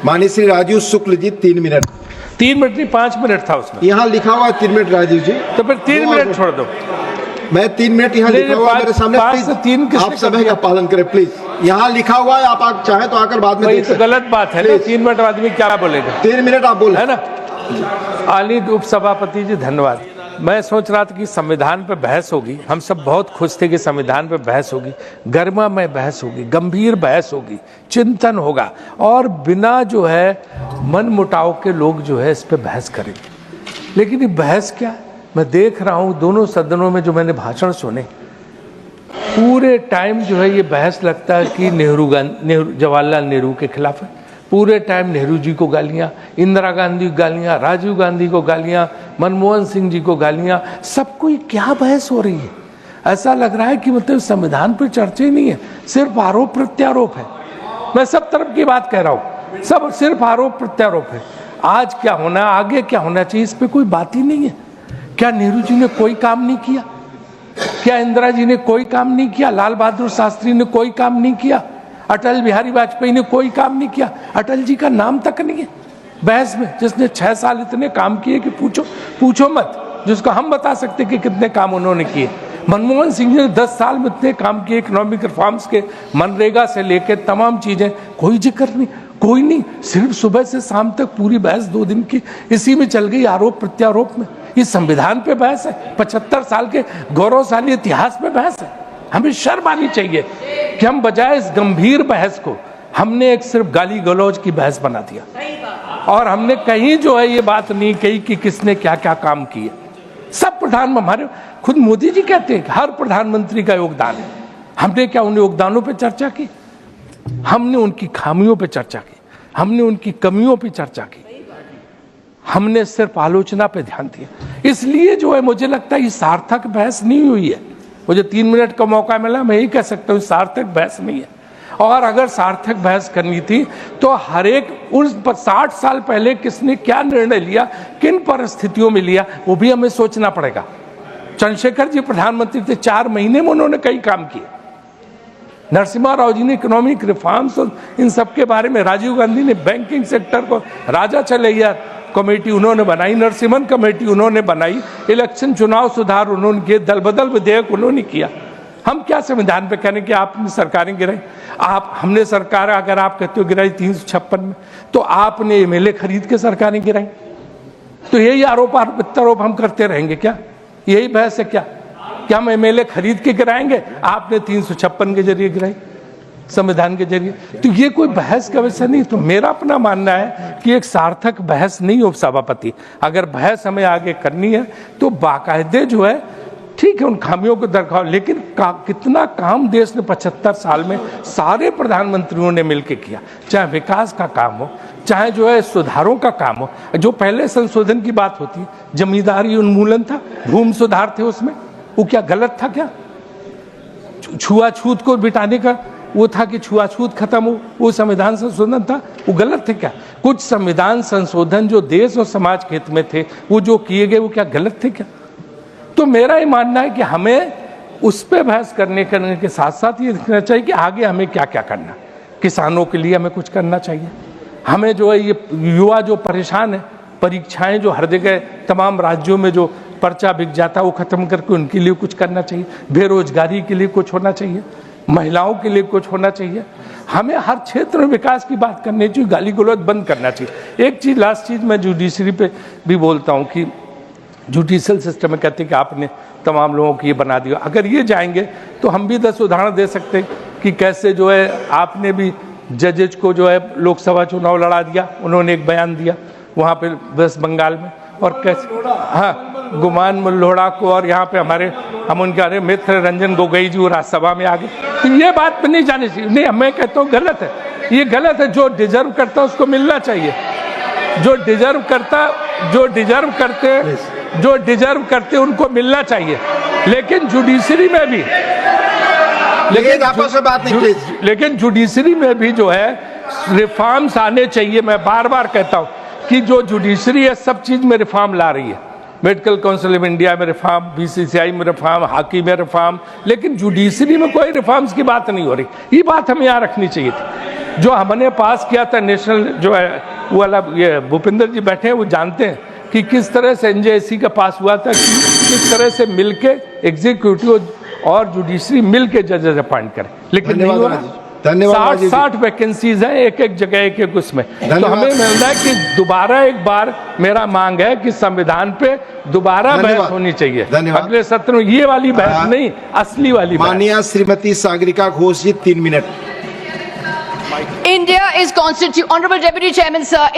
माननीय Shri Rajiv Shukla ji 3 minute. 3 minute नहीं 5 minute था उसमें। यहाँ लिखा हुआ है 3 मिनट राजीव जी। तो फिर 3 मिनट छोड़ दो। मैं 3 मिनट यहाँ लिखा हुआ मेरे सामने। प्लीज आप समय का पालन करें प्लीज। यहाँ लिखा हुआ है, आप चाहें तो आकर बाद में देख सकते। गलत बात है ना, 3 मिनट आदमी क्या बोलेगा? 3 मिनट आप बोले है ना। आली उप सभापति जी धन्यवाद। मैं सोच रहा था कि संविधान पे बहस होगी, हम सब बहुत खुश थे कि संविधान पे बहस होगी, गरिमामय बहस होगी, गंभीर बहस होगी, चिंतन होगा और बिना जो है मन मुटाव के लोग जो है इस पे बहस करेंगे। लेकिन ये बहस क्या है? मैं देख रहा हूँ दोनों सदनों में जो मैंने भाषण सुने, पूरे टाइम जो है ये बहस लगता है कि जवाहरलाल नेहरू के खिलाफ है। पूरे टाइम नेहरू जी को गालियाँ, इंदिरा गांधी को गालियाँ, राजीव गांधी को गालियाँ, मनमोहन सिंह जी को गालियाँ, सबको ये क्या बहस हो रही है? ऐसा लग रहा है कि मतलब संविधान पर चर्चा ही नहीं है, सिर्फ आरोप प्रत्यारोप है। मैं सब तरफ की बात कह रहा हूँ, सब सिर्फ आरोप प्रत्यारोप है। आज क्या होना, आगे क्या होना चाहिए, इस पर कोई बात ही नहीं है। क्या नेहरू जी ने कोई काम नहीं किया? क्या इंदिरा जी ने कोई काम नहीं किया? लाल बहादुर शास्त्री ने कोई काम नहीं किया? अटल बिहारी वाजपेयी ने कोई काम नहीं किया? अटल जी का नाम तक नहीं है बहस में, जिसने 6 साल इतने काम किए कि पूछो मत, जिसको हम बता सकते कि कितने काम उन्होंने किए। मनमोहन सिंह जी ने 10 साल में इतने काम किए, इकोनॉमिक रिफॉर्म्स के, मनरेगा से लेके तमाम चीजें, कोई जिक्र नहीं, कोई नहीं। सिर्फ सुबह से शाम तक पूरी बहस 2 दिन की इसी में चल गई, आरोप प्रत्यारोप में। ये संविधान पे बहस है, 75 साल के गौरवशाली इतिहास पे बहस है। हमें शर्म आनी चाहिए कि हम बजाय इस गंभीर बहस को हमने एक सिर्फ गाली गलौज की बहस बना दिया और हमने कहीं जो है ये बात नहीं कही कि किसने क्या क्या काम किए। सब हमारे खुद मोदी जी कहते हैं कि हर प्रधानमंत्री का योगदान है। हमने क्या उन योगदानों पे चर्चा की? हमने उनकी खामियों पे चर्चा की, हमने उनकी कमियों पे चर्चा की, हमने सिर्फ आलोचना पे ध्यान दिया। इसलिए जो है मुझे लगता है ये सार्थक बहस नहीं हुई है। मुझे 3 मिनट का मौका मिला, मैं यही कह सकता हूँ सार्थक बहस नहीं है। और अगर सार्थक बहस करनी थी तो हर एक उस 60 साल पहले किसने क्या निर्णय लिया, किन परिस्थितियों में लिया, वो भी हमें सोचना पड़ेगा। चंद्रशेखर जी प्रधानमंत्री थे, 4 महीने में उन्होंने कई काम किए। नरसिम्हा राव जी ने इकोनॉमिक रिफॉर्म्स और इन सब के बारे में, राजीव गांधी ने बैंकिंग सेक्टर को, राजा चलैया कमेटी उन्होंने बनाई, नरसिम्हन कमेटी उन्होंने बनाई, इलेक्शन चुनाव सुधार उन्होंने किए, दल बदल विधेयक उन्होंने किया। हम क्या संविधान पे कहने कि आपने सरकारें गिराई? हमने सरकार, अगर आप कहते हो गिराई 356 में, तो आपने एमएलए खरीद के सरकारें गिराई। तो यही आरोप प्रत्यारोप हम करते रहेंगे क्या? यही बहस है क्या हम एमएलए खरीद के गिराएंगे? आपने 356 के जरिए गिराई, संविधान के जरिए। तो ये कोई बहस का विषय नहीं। तो मेरा अपना मानना है कि एक सार्थक बहस नहीं उप सभापति। अगर बहस हमें आगे करनी है तो बाकायदे जो है, ठीक है उन खामियों को दरखाओ, लेकिन कितना काम देश ने 75 साल में सारे प्रधानमंत्रियों ने मिलकर किया, चाहे विकास का काम हो, चाहे जो है सुधारों का काम हो। जो पहले संशोधन की बात होती है, जमींदारी उन्मूलन था, भूमि सुधार थे, उसमें वो क्या गलत था? क्या छुआछूत को बिटाने का वो था कि छुआछूत खत्म हो, वो संविधान संशोधन था, वो गलत थे क्या? कुछ संविधान संशोधन जो देश और समाज के हित में थे, वो जो किए गए, वो क्या गलत थे क्या? तो मेरा ये मानना है कि हमें उस पर बहस करने के साथ साथ ये देखना चाहिए कि आगे हमें क्या क्या करना। किसानों के लिए हमें कुछ करना चाहिए। हमें जो है ये युवा जो परेशान है, परीक्षाएं जो हर जगह तमाम राज्यों में जो पर्चा बिक जाता है वो खत्म करके उनके लिए कुछ करना चाहिए। बेरोजगारी के लिए कुछ होना चाहिए, महिलाओं के लिए कुछ होना चाहिए। हमें हर क्षेत्र में विकास की बात करनी चाहिए, गाली गलौज बंद करना चाहिए। एक चीज़, लास्ट चीज़, मैं जुडिशरी पे भी बोलता हूँ कि जुडिशल सिस्टम में कहते हैं कि आपने तमाम लोगों को ये बना दिया। अगर ये जाएंगे तो हम भी 10 उदाहरण दे सकते हैं कि कैसे जो है आपने भी जजेज को जो है लोकसभा चुनाव लड़ा दिया, उन्होंने एक बयान दिया वहाँ पे वेस्ट बंगाल में, और कैसे, हाँ, गुमान मुल्लोड़ा को, और यहाँ पे हम उनके मित्र रंजन गोगोई जी राज्यसभा में आ गए। तो ये बात नहीं जानी चाहिए। नहीं, मैं कहता हूँ गलत है, ये गलत है। जो डिजर्व करता है उसको मिलना चाहिए, जो डिजर्व करते उनको मिलना चाहिए। लेकिन जुडिशरी में भी, लेकिन जुडिशरी में भी जो है रिफॉर्म्स आने चाहिए। मैं बार बार कहता हूँ कि जो जुडिशरी है सब चीज में रिफॉर्म ला रही है। मेडिकल काउंसिल ऑफ इंडिया में रिफॉर्म, बीसीसीआई में रिफॉर्म, हॉकी में रिफॉर्म, लेकिन जुडिशरी में कोई रिफॉर्म्स की बात नहीं हो रही। ये बात हमें यहाँ रखनी चाहिए थी। जो हमने पास किया था नेशनल जो है वो वाला, ये भूपेंद्र जी बैठे हैं वो जानते हैं कि किस तरह से एनजेएससी का पास हुआ था, किस तरह से मिलके एग्जीक्यूटिव और जुडिशरी मिलके जजेस अपॉइंट करें, लेकिन नहीं हुआ। धन्यवाद। 60 वैकेंसीज हैं एक एक जगह एक एक उसमें, तो हमें मिलता है कि दोबारा एक बार मेरा मांग है कि संविधान पे दोबारा बहस होनी चाहिए। अगले सत्र में ये वाली बहस नहीं, असली वाली बहस। माननीय श्रीमती सागरिका घोष जी 3 minute. India is constituted, Honorable Deputy Chairman, sir.